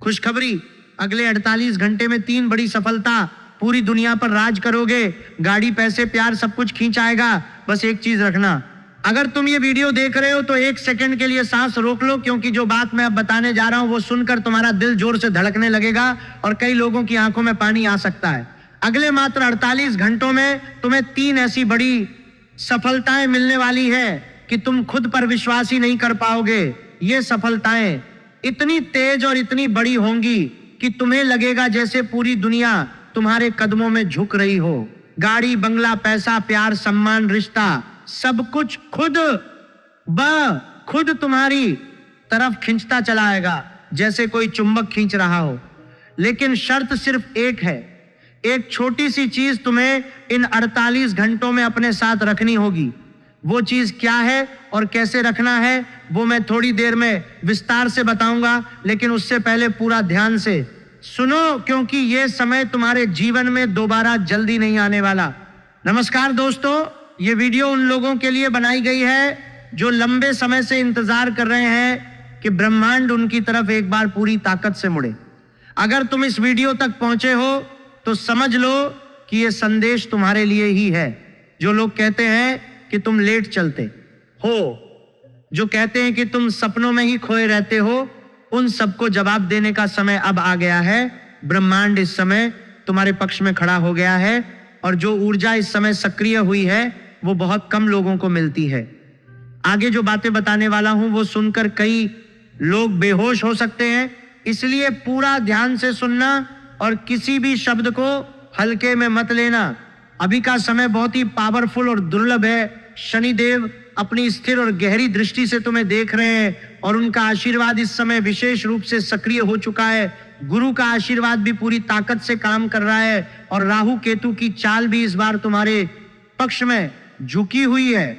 खुशखबरी, अगले 48 घंटे में 3 बड़ी सफलता, पूरी दुनिया पर राज करोगे, गाड़ी, पैसे, प्यार सब कुछ खींच आएगा। बस एक चीज रखना, अगर तुम ये वीडियो देख रहे हो तो 1 सेकंड के लिए सांस रोक लो, क्योंकि जो बात मैं अब बताने जा रहा हूं वो सुनकर तुम्हारा दिल जोर से धड़कने लगेगा और कई लोगों की आंखों में पानी आ सकता है। अगले मात्र 48 घंटों में तुम्हें 3 ऐसी बड़ी सफलताएं मिलने वाली है कि तुम खुद पर विश्वास ही नहीं कर पाओगे। ये सफलताएं इतनी तेज और इतनी बड़ी होंगी कि तुम्हें लगेगा जैसे पूरी दुनिया तुम्हारे कदमों में झुक रही हो। गाड़ी, बंगला, पैसा, प्यार, सम्मान, रिश्ता, सब कुछ खुद तुम्हारी तरफ खींचता चला आएगा, जैसे कोई चुंबक खींच रहा हो। लेकिन शर्त सिर्फ एक है, एक छोटी सी चीज तुम्हें इन 48 घंटों में अपने साथ रखनी होगी। वो चीज क्या है और कैसे रखना है वो मैं थोड़ी देर में विस्तार से बताऊंगा, लेकिन उससे पहले पूरा ध्यान से सुनो, क्योंकि ये समय तुम्हारे जीवन में दोबारा जल्दी नहीं आने वाला। नमस्कार दोस्तों, ये वीडियो उन लोगों के लिए बनाई गई है जो लंबे समय से इंतजार कर रहे हैं कि ब्रह्मांड उनकी तरफ एक बार पूरी ताकत से मुड़े। अगर तुम इस वीडियो तक पहुंचे हो तो समझ लो कि ये संदेश तुम्हारे लिए ही है। जो लोग कहते हैं कि तुम लेट चलते हो, जो कहते हैं कि तुम सपनों में ही खोए रहते हो, उन सबको जवाब देने का समय अब आ गया है। ब्रह्मांड इस समय तुम्हारे पक्ष में खड़ा हो गया है और जो ऊर्जा इस समय सक्रिय हुई है वो बहुत कम लोगों को मिलती है। आगे जो बातें बताने वाला हूं वो सुनकर कई लोग बेहोश हो सकते हैं, इसलिए पूरा ध्यान से सुनना और किसी भी शब्द को हल्के में मत लेना। अभी का समय बहुत ही पावरफुल और दुर्लभ है। शनिदेव अपनी स्थिर और गहरी दृष्टि से तुम्हें देख रहे हैं और उनका आशीर्वाद इस समय विशेष रूप से सक्रिय हो चुका है। गुरु का आशीर्वाद भी पूरी ताकत से काम कर रहा है और राहु केतु की चाल भी इस बार तुम्हारे पक्ष में झुकी हुई है।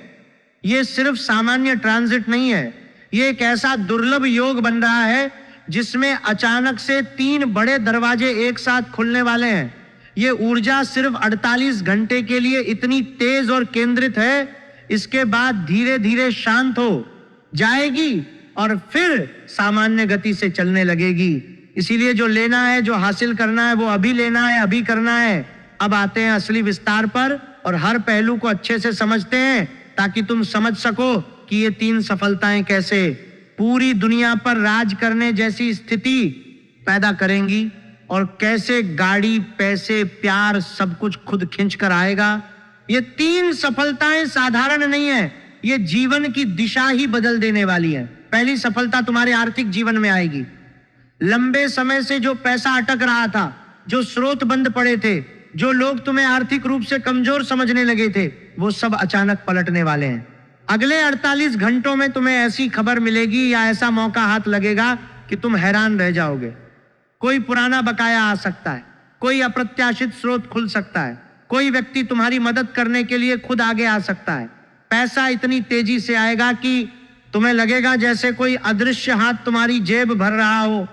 ये सिर्फ सामान्य ट्रांजिट नहीं है, ये एक ऐसा दुर्लभ योग बन रहा है जिसमें अचानक से 3 बड़े दरवाजे एक साथ खुलने वाले हैं। ये ऊर्जा सिर्फ 48 घंटे के लिए इतनी तेज और केंद्रित है, इसके बाद धीरे धीरे शांत हो जाएगी और फिर सामान्य गति से चलने लगेगी। इसीलिए जो लेना है, जो हासिल करना है वो अभी लेना है, अभी करना है। अब आते हैं असली विस्तार पर और हर पहलू को अच्छे से समझते हैं ताकि तुम समझ सको कि ये 3 सफलताएं कैसे पूरी दुनिया पर राज करने जैसी स्थिति पैदा करेंगी और कैसे गाड़ी, पैसे, प्यार सब कुछ खुद खींच कर आएगा। ये 3 सफलताएं साधारण नहीं है, ये जीवन की दिशा ही बदल देने वाली है। पहली सफलता तुम्हारे आर्थिक जीवन में आएगी। लंबे समय से जो पैसा अटक रहा था, जो स्रोत बंद पड़े थे, जो लोग तुम्हें आर्थिक रूप से कमजोर समझने लगे थे, वो सब अचानक पलटने वाले हैं। अगले 48 घंटों में तुम्हें ऐसी खबर मिलेगी या ऐसा मौका हाथ लगेगा कि तुम हैरान रह जाओगे। कोई पुराना बकाया आ सकता है, कोई अप्रत्याशित स्रोत खुल सकता है, कोई व्यक्ति तुम्हारी मदद करने के लिए खुद आगे आ सकता है। पैसा इतनी तेजी से आएगा कि तुम्हें लगेगा जैसे कोई अदृश्य हाथ तुम्हारी जेब भर रहा हो।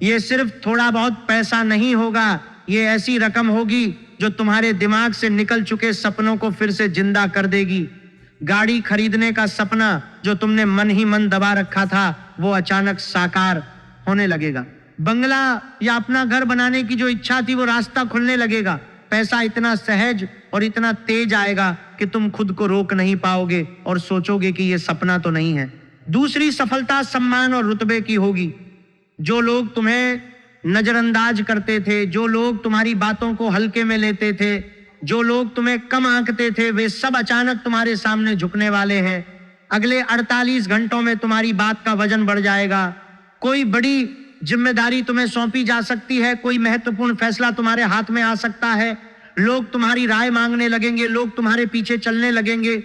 ये सिर्फ थोड़ा बहुत पैसा नहीं होगा, ये ऐसी रकम होगी जो तुम्हारे दिमाग से निकल चुके सपनों को फिर से जिंदा कर देगी। गाड़ी खरीदने का सपना जो तुमने मन ही मन दबा रखा था वो अचानक साकार होने लगेगा। बंगला या अपना घर बनाने की जो इच्छा थी वो रास्ता खुलने लगेगा। पैसा इतना सहज और इतना तेज आएगा कि तुम खुद को रोक नहीं पाओगे और सोचोगे कि ये सपना तो नहीं है। दूसरी सफलता सम्मान और रुतबे की होगी। जो लोग तुम्हें नजरअंदाज करते थे, जो लोग तुम्हारी बातों को हल्के में लेते थे, जो लोग तुम्हें कम आंकते थे, वे सब अचानक तुम्हारे सामने झुकने वाले हैं। अगले 48 घंटों में तुम्हारी बात का वजन बढ़ जाएगा। कोई बड़ी जिम्मेदारी तुम्हें सौंपी जा सकती है, कोई महत्वपूर्ण फैसला तुम्हारे हाथ में आ सकता है। लोग तुम्हारी राय मांगने लगेंगे, लोग तुम्हारे पीछे चलने लगेंगे।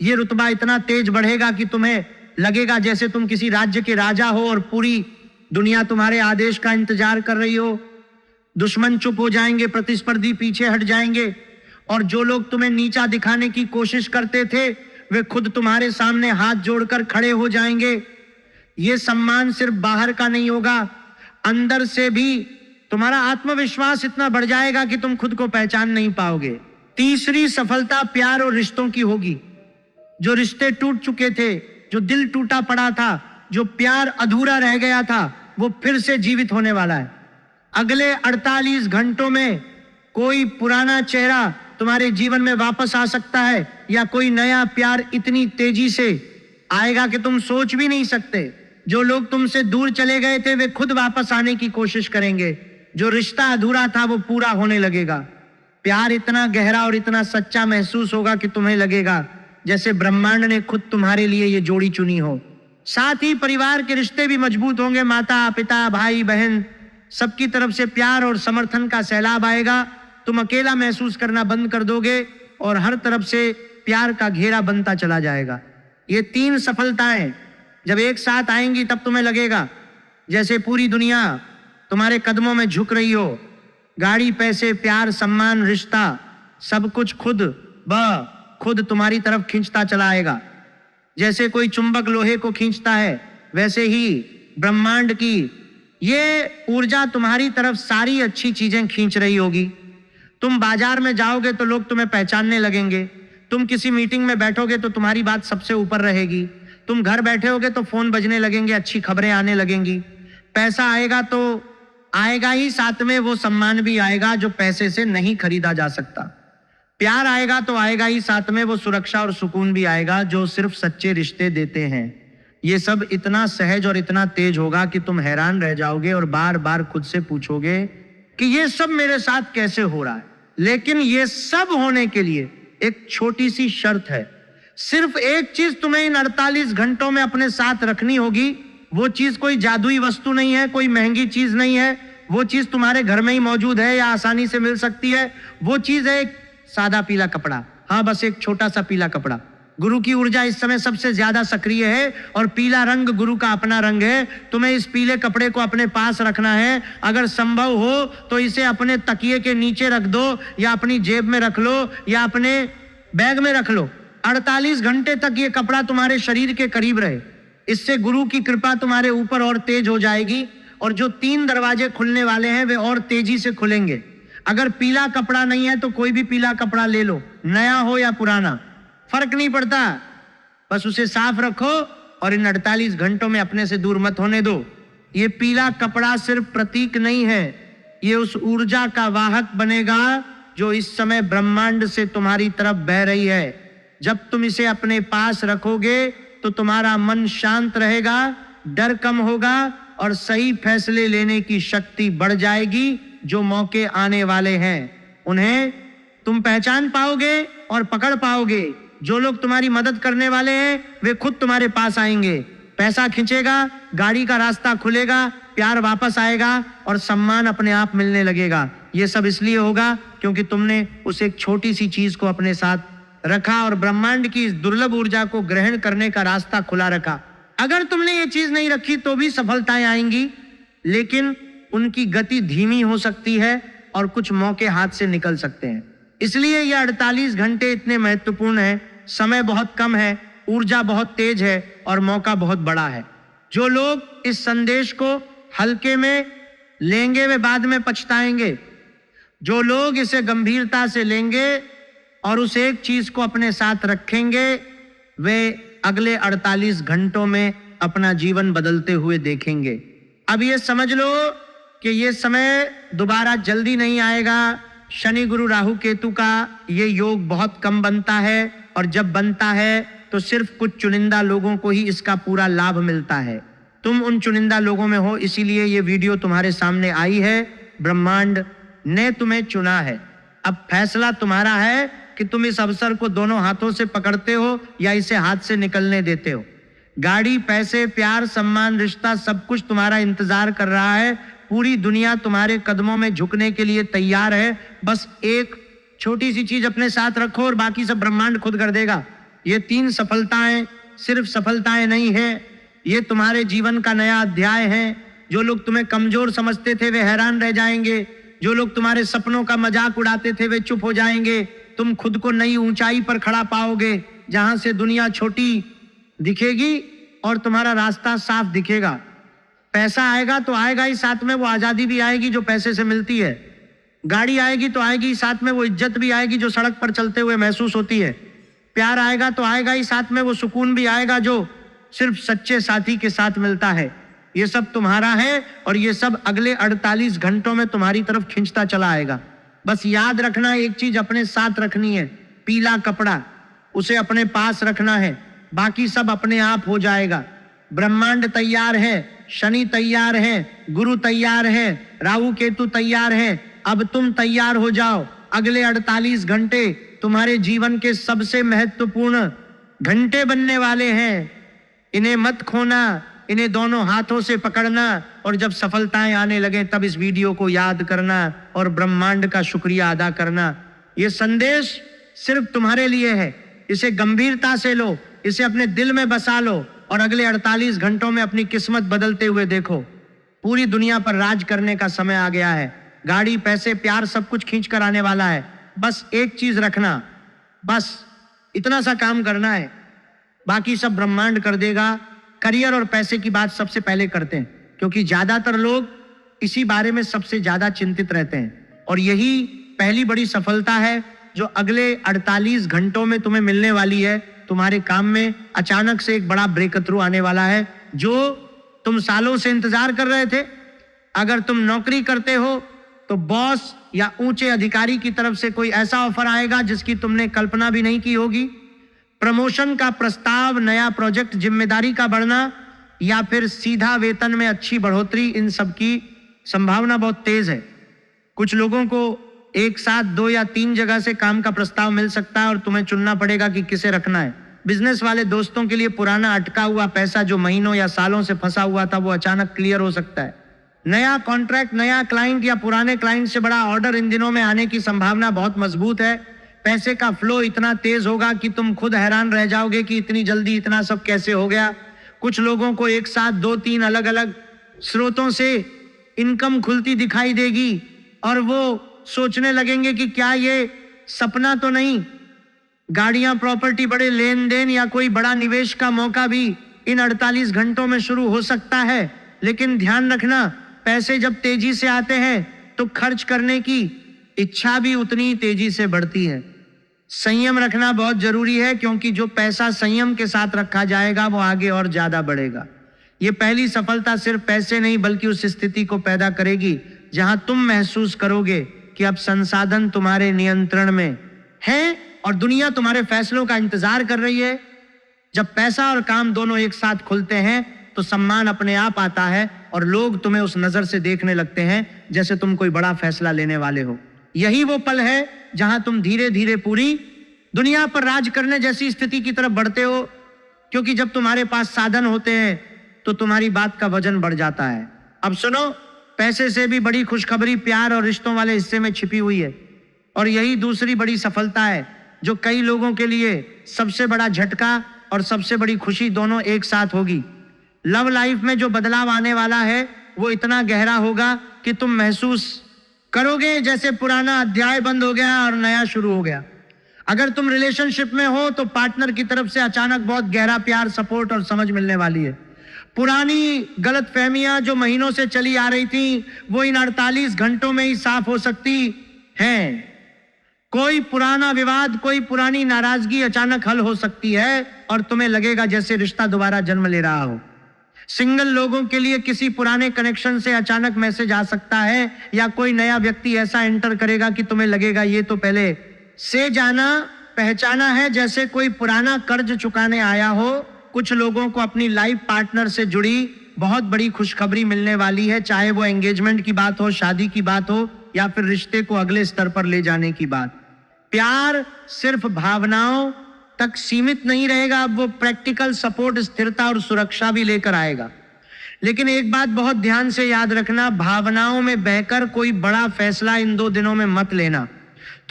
ये रुतबा इतना तेज बढ़ेगा कि तुम्हें लगेगा जैसे तुम किसी राज्य के राजा हो और पूरी दुनिया तुम्हारे आदेश का इंतजार कर रही हो। दुश्मन चुप हो जाएंगे, प्रतिस्पर्धी पीछे हट जाएंगे और जो लोग तुम्हें नीचा दिखाने की कोशिश करते थे वे खुद तुम्हारे सामने हाथ जोड़कर खड़े हो जाएंगे। ये सम्मान सिर्फ बाहर का नहीं होगा, अंदर से भी तुम्हारा आत्मविश्वास इतना बढ़ जाएगा कि तुम खुद को पहचान नहीं पाओगे। तीसरी सफलता प्यार और रिश्तों की होगी। जो रिश्ते टूट चुके थे, जो दिल टूटा पड़ा था, जो प्यार अधूरा रह गया था, वो फिर से जीवित होने वाला है। अगले 48 घंटों में कोई पुराना चेहरा तुम्हारे जीवन में वापस आ सकता है, या कोई नया प्यार इतनी तेजी से आएगा कि तुम सोच भी नहीं सकते। जो लोग तुमसे दूर चले गए थे वे खुद वापस आने की कोशिश करेंगे। जो रिश्ता अधूरा था वो पूरा होने लगेगा। प्यार इतना गहरा और इतना सच्चा महसूस होगा कि तुम्हें लगेगा जैसे ब्रह्मांड ने खुद तुम्हारे लिए ये जोड़ी चुनी हो। साथ ही परिवार के रिश्ते भी मजबूत होंगे। माता पिता भाई बहन सबकी तरफ से प्यार और समर्थन का सैलाब आएगा। तुम अकेला महसूस करना बंद कर दोगे और हर तरफ से प्यार का घेरा बनता चला जाएगा। ये 3 सफलताएं जब एक साथ आएंगी तब तुम्हें लगेगा जैसे पूरी दुनिया तुम्हारे कदमों में झुक रही हो। गाड़ी, पैसे, प्यार, सम्मान, रिश्ता, सब कुछ खुद तुम्हारी तरफ खींचता चला आएगा। जैसे कोई चुंबक लोहे को खींचता है, वैसे ही ब्रह्मांड की ये ऊर्जा तुम्हारी तरफ सारी अच्छी चीजें खींच रही होगी। तुम बाजार में जाओगे तो लोग तुम्हें पहचानने लगेंगे। तुम किसी मीटिंग में बैठोगे तो तुम्हारी बात सबसे ऊपर रहेगी। तुम घर बैठे होगे तो फोन बजने लगेंगे, अच्छी खबरें आने लगेंगी। पैसा आएगा तो आएगा ही, साथ में वो सम्मान भी आएगा जो पैसे से नहीं खरीदा जा सकता। प्यार आएगा तो आएगा ही, साथ में वो सुरक्षा और सुकून भी आएगा जो सिर्फ सच्चे रिश्ते देते हैं। ये सब इतना सहज और इतना तेज होगा कि तुम हैरान रह जाओगे और बार बार खुद से पूछोगे कि ये सब मेरे साथ कैसे हो रहा है। लेकिन ये सब होने के लिए एक छोटी सी शर्त है। सिर्फ एक चीज तुम्हें इन 48 घंटों में अपने साथ रखनी होगी। वो चीज कोई जादुई वस्तु नहीं है, कोई महंगी चीज नहीं है। वो चीज तुम्हारे घर में ही मौजूद है या आसानी से मिल सकती है। वो चीज है एक सादा पीला कपड़ा। हाँ, बस एक छोटा सा पीला कपड़ा। गुरु की ऊर्जा इस समय सबसे ज्यादा सक्रिय है और पीला रंग गुरु का अपना रंग है। तुम्हें इस पीले कपड़े को अपने पास रखना है। अगर संभव हो तो इसे अपने तकिए के नीचे रख दो, या अपनी जेब में रख लो, या अपने बैग में रख लो। 48 घंटे तक ये कपड़ा तुम्हारे शरीर के करीब रहे। इससे गुरु की कृपा तुम्हारे ऊपर और तेज हो जाएगी और जो 3 दरवाजे खुलने वाले हैं वे और तेजी से खुलेंगे। अगर पीला कपड़ा नहीं है तो कोई भी पीला कपड़ा ले लो, नया हो या पुराना, फर्क नहीं पड़ता। बस उसे साफ रखो और इन 48 घंटों में अपने से दूर मत होने दो। ये पीला कपड़ा सिर्फ प्रतीक नहीं है, ये उस ऊर्जा का वाहक बनेगा जो इस समय ब्रह्मांड से तुम्हारी तरफ बह रही है। जब तुम इसे अपने पास रखोगे तो तुम्हारा मन शांत रहेगा, डर कम होगा और सही फैसले लेने की शक्ति बढ़ जाएगी। जो मौके आने वाले हैं उन्हें तुम पहचान पाओगे और पकड़ पाओगे। जो लोग तुम्हारी मदद करने वाले हैं वे खुद तुम्हारे पास आएंगे। पैसा खिंचेगा, गाड़ी का रास्ता खुलेगा, प्यार वापस आएगा और सम्मान अपने आप मिलने लगेगा। ये सब इसलिए होगा क्योंकि तुमने उस एक छोटी सी चीज को अपने साथ रखा और ब्रह्मांड की इस दुर्लभ ऊर्जा को ग्रहण करने का रास्ता खुला रखा। अगर तुमने ये चीज नहीं रखी तो भी सफलताएं आएंगी, लेकिन उनकी गति धीमी हो सकती है और कुछ मौके हाथ से निकल सकते हैं। इसलिए ये 48 घंटे इतने महत्वपूर्ण हैं। समय बहुत कम है, ऊर्जा बहुत तेज है और मौका बहुत बड़ा है। जो लोग इस संदेश को हल्के में लेंगे वे बाद में पछताएंगे। जो लोग इसे गंभीरता से लेंगे और उस एक चीज को अपने साथ रखेंगे वे अगले 48 घंटों में अपना जीवन बदलते हुए देखेंगे। अब ये समझ लो कि ये समय दोबारा जल्दी नहीं आएगा। शनि गुरु राहु केतु का ये योग बहुत कम बनता है और जब बनता है तो सिर्फ कुछ चुनिंदा लोगों को ही इसका पूरा लाभ मिलता है। तुम उन चुनिंदा लोगों में हो, इसीलिए ये वीडियो तुम्हारे सामने आई है। ब्रह्मांड ने तुम्हें चुना है। अब फैसला तुम्हारा है कि तुम इस अवसर को दोनों हाथों से पकड़ते हो या इसे हाथ से निकलने देते हो। गाड़ी, पैसे, प्यार, सम्मान, रिश्ता, सब कुछ तुम्हारा इंतजार कर रहा है। पूरी दुनिया तुम्हारे कदमों में झुकने के लिए तैयार है। बस एक छोटी सी चीज अपने साथ रखो और बाकी सब ब्रह्मांड खुद कर देगा। ये 3 सफलताएं सिर्फ सफलताएं नहीं है, ये तुम्हारे जीवन का नया अध्याय है। जो लोग तुम्हें कमजोर समझते थे वे हैरान रह जाएंगे। जो लोग तुम्हारे सपनों का मजाक उड़ाते थे वे चुप हो जाएंगे। तुम खुद को नई ऊंचाई पर खड़ा पाओगे जहां से दुनिया छोटी दिखेगी और तुम्हारा रास्ता साफ दिखेगा। पैसा आएगा तो आएगा ही, साथ में वो आजादी भी आएगी जो पैसे से मिलती है। गाड़ी आएगी तो आएगी, साथ में वो इज्जत भी आएगी जो सड़क पर चलते हुए महसूस होती है। प्यार आएगा तो आएगा ही, साथ में वो सुकून भी आएगा जो सिर्फ सच्चे साथी के साथ मिलता है। ये सब तुम्हारा है और ये सब अगले 48 घंटों में तुम्हारी तरफ खींचता चला आएगा। बस याद रखना, एक चीज अपने साथ रखनी है, पीला कपड़ा, उसे अपने पास रखना है, बाकी सब अपने आप हो जाएगा। ब्रह्मांड तैयार है, शनि तैयार है, गुरु तैयार है, राहु केतु तैयार है। अब तुम तैयार हो जाओ। अगले 48 घंटे तुम्हारे जीवन के सबसे महत्वपूर्ण घंटे बनने वाले हैं। इन्हें मत खोना, इन्हें दोनों हाथों से पकड़ना और जब सफलताएं आने लगे तब इस वीडियो को याद करना और ब्रह्मांड का शुक्रिया अदा करना। यह संदेश सिर्फ तुम्हारे लिए है, इसे गंभीरता से लो, इसे अपने दिल में बसा लो और अगले 48 घंटों में अपनी किस्मत बदलते हुए देखो। पूरी दुनिया पर राज करने का समय आ गया है। गाड़ी, पैसे, प्यार सब कुछ खींच कर आने वाला है। बस एक चीज रखना, बस इतना सा काम करना है, बाकी सब ब्रह्मांड कर देगा। करियर और पैसे की बात सबसे पहले करते हैं, क्योंकि ज्यादातर लोग इसी बारे में सबसे ज्यादा चिंतित रहते हैं और यही पहली बड़ी सफलता है जो अगले 48 घंटों में तुम्हें मिलने वाली है। तुम्हारे काम में अचानक से एक बड़ा ब्रेक थ्रू आने वाला है जो तुम सालों से इंतजार कर रहे थे। अगर तुम नौकरी करते हो तो बॉस या ऊंचे अधिकारी की तरफ से कोई ऐसा ऑफर आएगा जिसकी तुमने कल्पना भी नहीं की होगी। प्रमोशन का प्रस्ताव, नया प्रोजेक्ट, जिम्मेदारी का बढ़ना या फिर सीधा वेतन में अच्छी बढ़ोतरी, इन सब की संभावना बहुत तेज है। कुछ लोगों को एक साथ 2 या 3 जगह से काम का प्रस्ताव मिल सकता है और तुम्हें चुनना पड़ेगा कि किसे रखना है। बिजनेस वाले दोस्तों के लिए पुराना अटका हुआ पैसा जो महीनों या सालों से फंसा हुआ था वो अचानक क्लियर हो सकता है। नया कॉन्ट्रैक्ट, नया क्लाइंट या पुराने क्लाइंट से बड़ा ऑर्डर इन दिनों में आने की संभावना बहुत मजबूत है। पैसे का फ्लो इतना तेज होगा कि तुम खुद हैरान रह जाओगे कि इतनी जल्दी इतना सब कैसे हो गया। कुछ लोगों को एक साथ 2-3 अलग अलग स्रोतों से इनकम खुलती दिखाई देगी और वो सोचने लगेंगे कि क्या ये सपना तो नहीं। गाड़ियां, प्रॉपर्टी, बड़े लेन देन या कोई बड़ा निवेश का मौका भी इन 48 घंटों में शुरू हो सकता है। लेकिन ध्यान रखना, पैसे जब तेजी से आते हैं तो खर्च करने की इच्छा भी उतनी ही तेजी से बढ़ती है। संयम रखना बहुत जरूरी है, क्योंकि जो पैसा संयम के साथ रखा जाएगा वो आगे और ज्यादा बढ़ेगा। ये पहली सफलता सिर्फ पैसे नहीं बल्कि उस स्थिति को पैदा करेगी जहां तुम महसूस करोगे कि अब संसाधन तुम्हारे नियंत्रण में है और दुनिया तुम्हारे फैसलों का इंतजार कर रही है। जब पैसा और काम दोनों एक साथ खुलते हैं तो सम्मान अपने आप आता है और लोग तुम्हें उस नजर से देखने लगते हैं जैसे तुम कोई बड़ा फैसला लेने वाले हो। यही वो पल है जहां तुम धीरे धीरे पूरी दुनिया पर राज करने जैसी स्थिति की तरफ बढ़ते हो, क्योंकि जब तुम्हारे पास साधन होते हैं तो तुम्हारी बात का वजन बढ़ जाता है। अब सुनो, पैसे से भी बड़ी खुशखबरी प्यार और रिश्तों वाले हिस्से में छिपी हुई है और यही दूसरी बड़ी सफलता है जो कई लोगों के लिए सबसे बड़ा झटका और सबसे बड़ी खुशी दोनों एक साथ होगी। लव लाइफ में जो बदलाव आने वाला है वो इतना गहरा होगा कि तुम महसूस करोगे जैसे पुराना अध्याय बंद हो गया और नया शुरू हो गया। अगर तुम रिलेशनशिप में हो तो पार्टनर की तरफ से अचानक बहुत गहरा प्यार, सपोर्ट और समझ मिलने वाली है। पुरानी गलतफहमियां जो महीनों से चली आ रही थी वो इन 48 घंटों में ही साफ हो सकती हैं। कोई पुराना विवाद, कोई पुरानी नाराजगी अचानक हल हो सकती है और तुम्हें लगेगा जैसे रिश्ता दोबारा जन्म ले रहा हो। सिंगल लोगों के लिए किसी पुराने कनेक्शन से अचानक मैसेज आ सकता है या कोई नया व्यक्ति ऐसा एंटर करेगा कि तुम्हें लगेगा ये तो पहले से जाना पहचाना है, जैसे कोई पुराना कर्ज चुकाने आया हो। कुछ लोगों को अपनी लाइफ पार्टनर से जुड़ी बहुत बड़ी खुशखबरी मिलने वाली है, चाहे वो एंगेजमेंट की बात हो, शादी की बात हो या फिर रिश्ते को अगले स्तर पर ले जाने की बात। प्यार सिर्फ भावनाओं तक सीमित नहीं रहेगा, अब वो प्रैक्टिकल सपोर्ट, स्थिरता और सुरक्षा भी लेकर आएगा। लेकिन एक बात बहुत ध्यान से याद रखना, भावनाओं में बहकर कोई बड़ा फैसला इन 2 दिनों में मत लेना।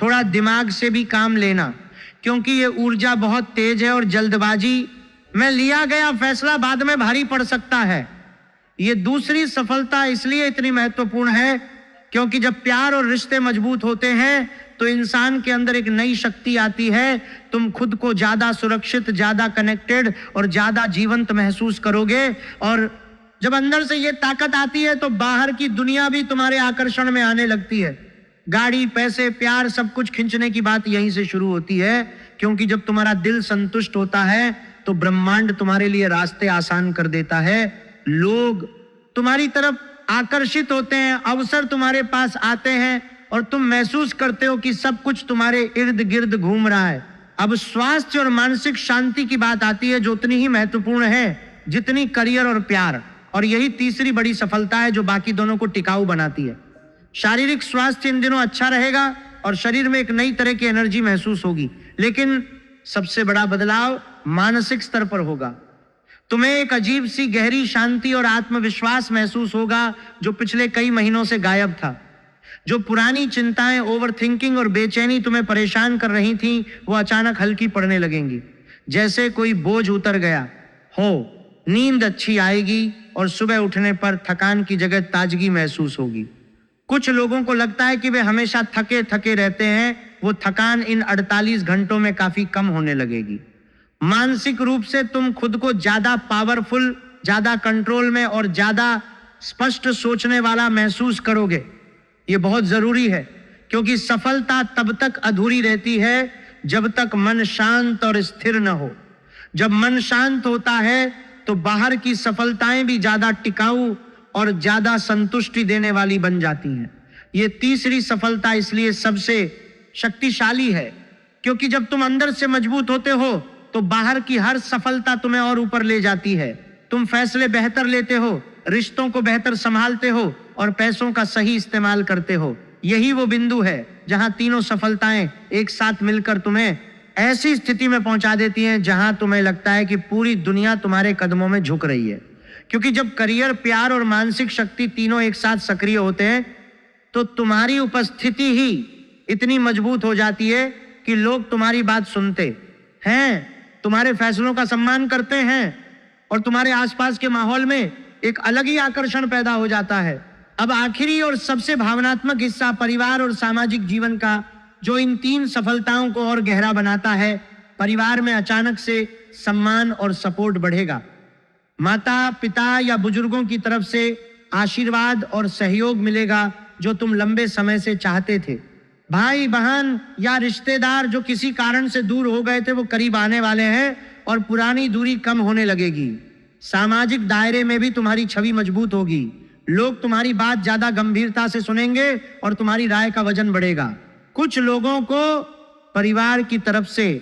थोड़ा दिमाग से भी काम लेना, क्योंकि ये ऊर्जा बहुत तेज है और जल्दबाजी में लिया गया फैसला बाद में भारी पड़ सकता है। ये दूसरी सफलता इसलिए इतनी महत्वपूर्ण है क्योंकि जब प्यार और रिश्ते मजबूत होते हैं तो इंसान के अंदर एक नई शक्ति आती है। तुम खुद को ज्यादा सुरक्षित, ज्यादा कनेक्टेड और ज्यादा जीवंत महसूस करोगे और जब अंदर से ये ताकत आती है तो बाहर की दुनिया भी तुम्हारे आकर्षण में आने लगती है। गाड़ी, पैसे, प्यार सब कुछ खींचने की बात यहीं से शुरू होती है, क्योंकि जब तुम्हारा दिल संतुष्ट होता है तो ब्रह्मांड तुम्हारे लिए रास्ते आसान कर देता है। लोग तुम्हारी तरफ आकर्षित होते हैं, अवसर तुम्हारे पास आते हैं और तुम महसूस करते हो कि सब कुछ तुम्हारे इर्द गिर्द घूम रहा है। अब स्वास्थ्य और मानसिक शांति की बात आती है, जो उतनी ही महत्वपूर्ण है जितनी करियर और प्यार। और यही तीसरी बड़ी सफलता है जो बाकी दोनों को टिकाऊ बनाती है। शारीरिक स्वास्थ्य इन दिनों अच्छा रहेगा और शरीर में एक नई तरह की एनर्जी महसूस होगी, लेकिन सबसे बड़ा बदलाव मानसिक स्तर पर होगा। तुम्हें एक अजीब सी गहरी शांति और आत्मविश्वास महसूस होगा जो पिछले कई महीनों से गायब था। जो पुरानी चिंताएं, ओवरथिंकिंग और बेचैनी तुम्हें परेशान कर रही थीं, वो अचानक हल्की पड़ने लगेंगी, जैसे कोई बोझ उतर गया हो। नींद अच्छी आएगी और सुबह उठने पर थकान की जगह ताजगी महसूस होगी। कुछ लोगों को लगता है कि वे हमेशा थके थके रहते हैं, वो थकान इन 48 घंटों में काफी कम होने लगेगी। मानसिक रूप से तुम खुद को ज्यादा पावरफुल, ज्यादा कंट्रोल में और ज्यादा स्पष्ट सोचने वाला महसूस करोगे। ये बहुत जरूरी है, क्योंकि सफलता तब तक अधूरी रहती है जब तक मन शांत और स्थिर न हो। जब मन शांत होता है तो बाहर की सफलताएं भी ज्यादा टिकाऊ और ज्यादा संतुष्टि देने वाली बन जाती हैं। ये तीसरी सफलता इसलिए सबसे शक्तिशाली है, क्योंकि जब तुम अंदर से मजबूत होते हो तो बाहर की हर सफलता तुम्हें और ऊपर ले जाती है। तुम फैसले बेहतर लेते हो, रिश्तों को बेहतर संभालते हो और पैसों का सही इस्तेमाल करते हो। यही वो बिंदु है जहां तीनों सफलताएं एक साथ मिलकर तुम्हें ऐसी स्थिति में पहुंचा देती हैं जहां तुम्हें लगता है कि पूरी दुनिया तुम्हारे कदमों में झुक रही है। क्योंकि जब करियर, प्यार और मानसिक शक्ति तीनों एक साथ सक्रिय होते हैं तो तुम्हारी उपस्थिति ही इतनी मजबूत हो जाती है कि लोग तुम्हारी बात सुनते हैं, तुम्हारे फैसलों का सम्मान करते हैं और तुम्हारे आसपास के माहौल में एक अलग ही आकर्षण पैदा हो जाता है। अब आखिरी और सबसे भावनात्मक हिस्सा परिवार और सामाजिक जीवन का, जो इन तीन सफलताओं को और गहरा बनाता है। परिवार में अचानक से सम्मान और सपोर्ट बढ़ेगा। माता पिता या बुजुर्गों की तरफ से आशीर्वाद और सहयोग मिलेगा जो तुम लंबे समय से चाहते थे। भाई बहन या रिश्तेदार जो किसी कारण से दूर हो गए थे, वो करीब आने वाले हैं और पुरानी दूरी कम होने लगेगी। सामाजिक दायरे में भी तुम्हारी छवि मजबूत होगी। लोग तुम्हारी बात ज्यादा गंभीरता से सुनेंगे और तुम्हारी राय का वजन बढ़ेगा। कुछ लोगों को परिवार की तरफ से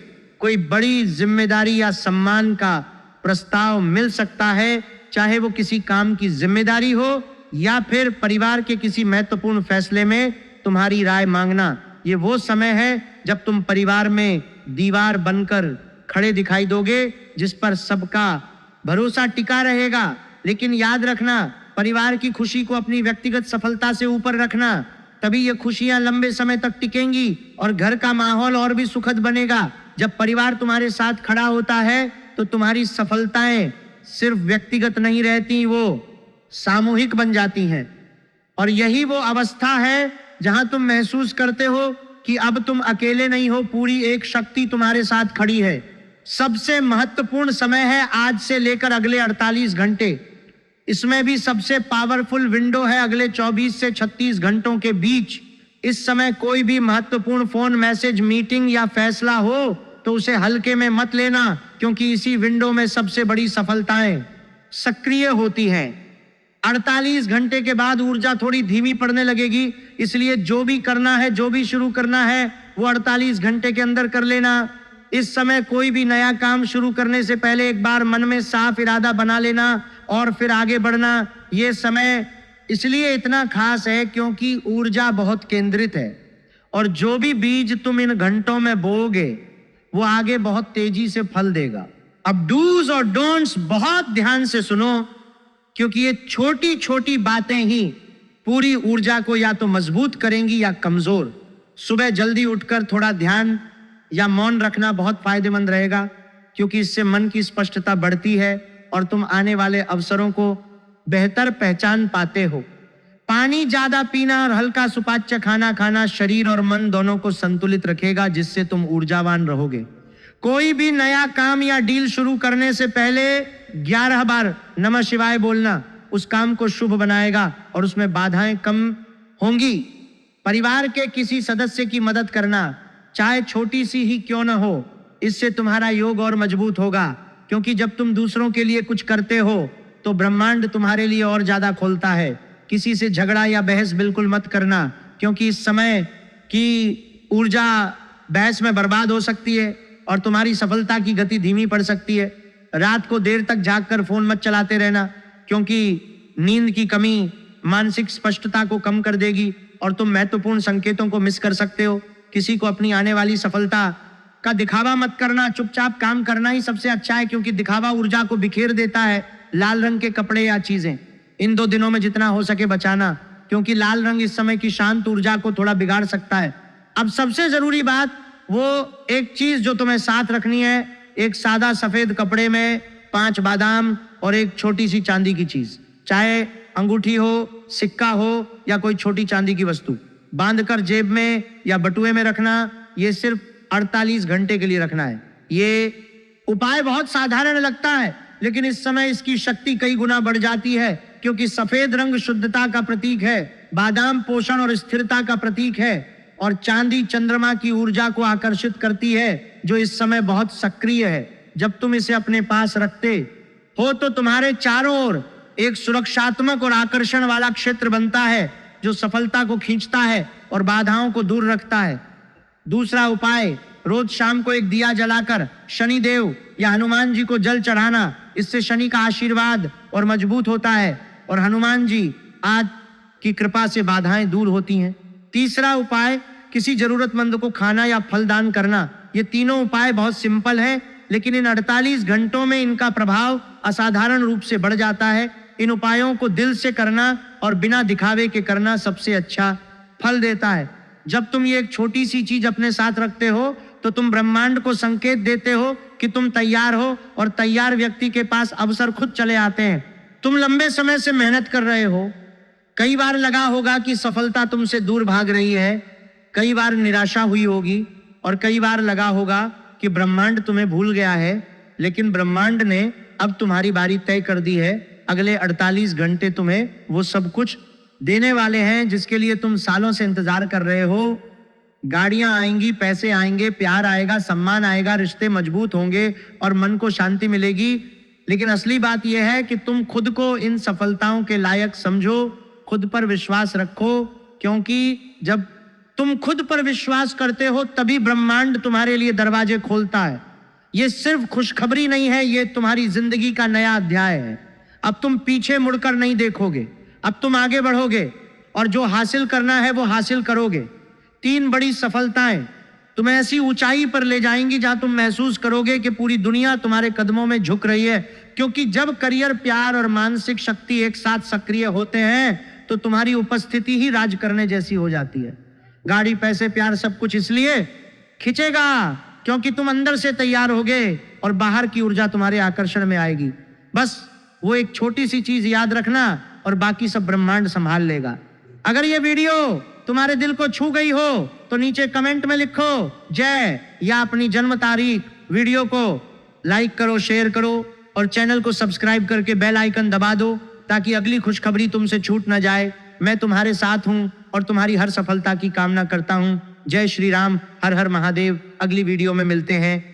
कोई बड़ी जिम्मेदारी या सम्मान का प्रस्ताव मिल सकता है, चाहे वो किसी काम की जिम्मेदारी हो या फिर परिवार के किसी महत्वपूर्ण फैसले में तुम्हारी राय मांगना। ये वो समय है जब तुम परिवार में दीवार बनकर खड़े दिखाई दोगे, जिस पर सबका भरोसा टिका रहेगा। लेकिन याद रखना, परिवार की खुशी को अपनी व्यक्तिगत सफलता से ऊपर रखना, तभी ये खुशियां लंबे समय तक टिकेंगी और घर का माहौल और भी सुखद बनेगा। जब परिवार तुम्हारे साथ खड़ा होता है तो तुम्हारी सफलताएं सिर्फ व्यक्तिगत नहीं रहती, वो सामूहिक बन जाती हैं। और यही वो अवस्था है जहां तुम महसूस करते हो कि अब तुम अकेले नहीं हो, पूरी एक शक्ति तुम्हारे साथ खड़ी है। सबसे महत्वपूर्ण समय है आज से लेकर अगले 48 घंटे। इसमें भी सबसे पावरफुल विंडो है अगले 24 से 36 घंटों के बीच। इस समय कोई भी महत्वपूर्ण फोन, मैसेज, मीटिंग या फैसला हो तो उसे हल्के में मत लेना, क्योंकि इसी विंडो में सबसे बड़ी सफलताएं सक्रिय होती हैं। 48 घंटे के बाद ऊर्जा थोड़ी धीमी पड़ने लगेगी, इसलिए जो भी करना है, जो भी शुरू करना है, वो 48 घंटे के अंदर कर लेना। इस समय कोई भी नया काम शुरू करने से पहले एक बार मन में साफ इरादा बना लेना और फिर आगे बढ़ना। ये समय इसलिए इतना खास है क्योंकि ऊर्जा बहुत केंद्रित है और जो भी बीज तुम इन घंटों में बोओगे वो आगे बहुत तेजी से फल देगा। अब डूज और डोंट्स बहुत ध्यान से सुनो, क्योंकि ये छोटी छोटी बातें ही पूरी ऊर्जा को या तो मजबूत करेंगी या कमजोर। सुबह जल्दी उठकर थोड़ा ध्यान या मौन रखना बहुत फायदेमंद रहेगा, क्योंकि इससे मन की स्पष्टता बढ़ती है और तुम आने वाले अवसरों को बेहतर पहचान पाते हो। पानी ज्यादा पीना और हल्का सुपाच्य खाना खाना शरीर और मन दोनों को संतुलित रखेगा, जिससे तुम ऊर्जावान रहोगे। कोई भी नया काम या डील शुरू करने से पहले 11 बार नमः शिवाय बोलना उस काम को शुभ बनाएगा और उसमें बाधाएं कम होंगी। परिवार के किसी सदस्य की मदद करना, चाहे छोटी सी ही क्यों न हो, इससे तुम्हारा योग और मजबूत होगा, क्योंकि जब तुम दूसरों के लिए कुछ करते हो तो ब्रह्मांड तुम्हारे लिए और ज्यादा खोलता है। किसी से झगड़ा या बहस बिल्कुल मत करना, क्योंकि इस समय की ऊर्जा बहस में बर्बाद हो सकती है और तुम्हारी सफलता की गति धीमी पड़ सकती है। रात को देर तक जागकर फोन मत चलाते रहना, क्योंकि नींद की कमी मानसिक स्पष्टता को कम कर देगी और तुम महत्वपूर्ण संकेतों को मिस कर सकते हो। किसी को अपनी आने वाली सफलता का दिखावा मत करना, चुपचाप काम करना ही सबसे अच्छा है, क्योंकि दिखावा ऊर्जा को बिखेर देता है। लाल रंग के कपड़े या चीजें इन 2 दिनों में जितना हो सके बचाना, क्योंकि लाल रंग इस समय की शांत ऊर्जा को थोड़ा बिगाड़ सकता है। अब सबसे जरूरी बात, वो एक चीज जो तुम्हें साथ रखनी है, एक सादा सफेद कपड़े में 5 बादाम और एक छोटी सी चांदी की चीज, चाहे अंगूठी हो, सिक्का हो या कोई छोटी चांदी की वस्तु, बांधकर जेब में या बटुए में रखना। ये सिर्फ 48 घंटे के लिए रखना है। ये उपाय बहुत साधारण लगता है, लेकिन इस समय इसकी शक्ति कई गुना बढ़ जाती है, क्योंकि सफेद रंग शुद्धता का प्रतीक है, बादाम पोषण और स्थिरता का प्रतीक है और चांदी चंद्रमा की ऊर्जा को आकर्षित करती है, जो इस समय बहुत सक्रिय है। जब तुम इसे अपने पास रखते हो तो तुम्हारे चारों ओर एक सुरक्षात्मक और आकर्षण वाला क्षेत्र बनता है, जो सफलता को खींचता है और बाधाओं को दूर रखता है। दूसरा उपाय, रोज शाम को एक दिया जलाकर शनिदेव या हनुमान जी को जल चढ़ाना। इससे शनि का आशीर्वाद और मजबूत होता है और हनुमान जी आज की कृपा से बाधाएं दूर होती हैं। तीसरा उपाय, किसी जरूरतमंद को खाना या फल दान करना। ये तीनों उपाय बहुत सिंपल हैं, लेकिन इन 48 घंटों में इनका प्रभाव असाधारण रूप से बढ़ जाता है। इन उपायों को दिल से करना और बिना दिखावे के करना सबसे अच्छा फल देता है। जब तुम ये एक छोटी सी चीज अपने साथ रखते हो तो तुम ब्रह्मांड को संकेत देते हो कि तुम तैयार हो, और तैयार व्यक्ति के पास अवसर खुद चले आते हैं। तुम लंबे समय से मेहनत कर रहे हो, कई बार लगा होगा कि सफलता तुमसे दूर भाग रही है, कई बार निराशा हुई होगी और कई बार लगा होगा कि ब्रह्मांड तुम्हें भूल गया है, लेकिन ब्रह्मांड ने अब तुम्हारी बारी तय कर दी है। अगले 48 घंटे तुम्हें वो सब कुछ देने वाले हैं जिसके लिए तुम सालों से इंतजार कर रहे हो। गाड़ियां आएंगी, पैसे आएंगे, प्यार आएगा, सम्मान आएगा, रिश्ते मजबूत होंगे और मन को शांति मिलेगी। लेकिन असली बात यह है कि तुम खुद को इन सफलताओं के लायक समझो, खुद पर विश्वास रखो, क्योंकि जब तुम खुद पर विश्वास करते हो तभी ब्रह्मांड तुम्हारे लिए दरवाजे खोलता है। ये सिर्फ खुशखबरी नहीं है, ये तुम्हारी जिंदगी का नया अध्याय है। अब तुम पीछे मुड़कर नहीं देखोगे, अब तुम आगे बढ़ोगे और जो हासिल करना है वो हासिल करोगे। 3 बड़ी सफलताएं तुम्हें ऐसी ऊंचाई पर ले जाएंगी जहां तुम महसूस करोगे कि पूरी दुनिया तुम्हारे कदमों में झुक रही है, क्योंकि जब करियर, प्यार और मानसिक शक्ति एक साथ सक्रिय होते हैं तो तुम्हारी उपस्थिति ही राज करने जैसी हो जाती है। गाड़ी, पैसे, प्यार सब कुछ इसलिए खिंचेगा क्योंकि तुम अंदर से तैयार होगे और बाहर की ऊर्जा तुम्हारे आकर्षण में आएगी। बस वो एक छोटी सी चीज याद रखना और बाकी सब ब्रह्मांड संभाल लेगा। अगर ये वीडियो तुम्हारे दिल को छू गई हो तो नीचे कमेंट में लिखो जय या अपनी जन्म तारीख। वीडियो को लाइक करो, शेयर करो और चैनल को सब्सक्राइब करके बेल आइकन दबा दो ताकि अगली खुशखबरी तुमसे छूट ना जाए। मैं तुम्हारे साथ हूं और तुम्हारी हर सफलता की कामना करता हूं। जय श्री राम, हर हर महादेव। अगली वीडियो में मिलते हैं।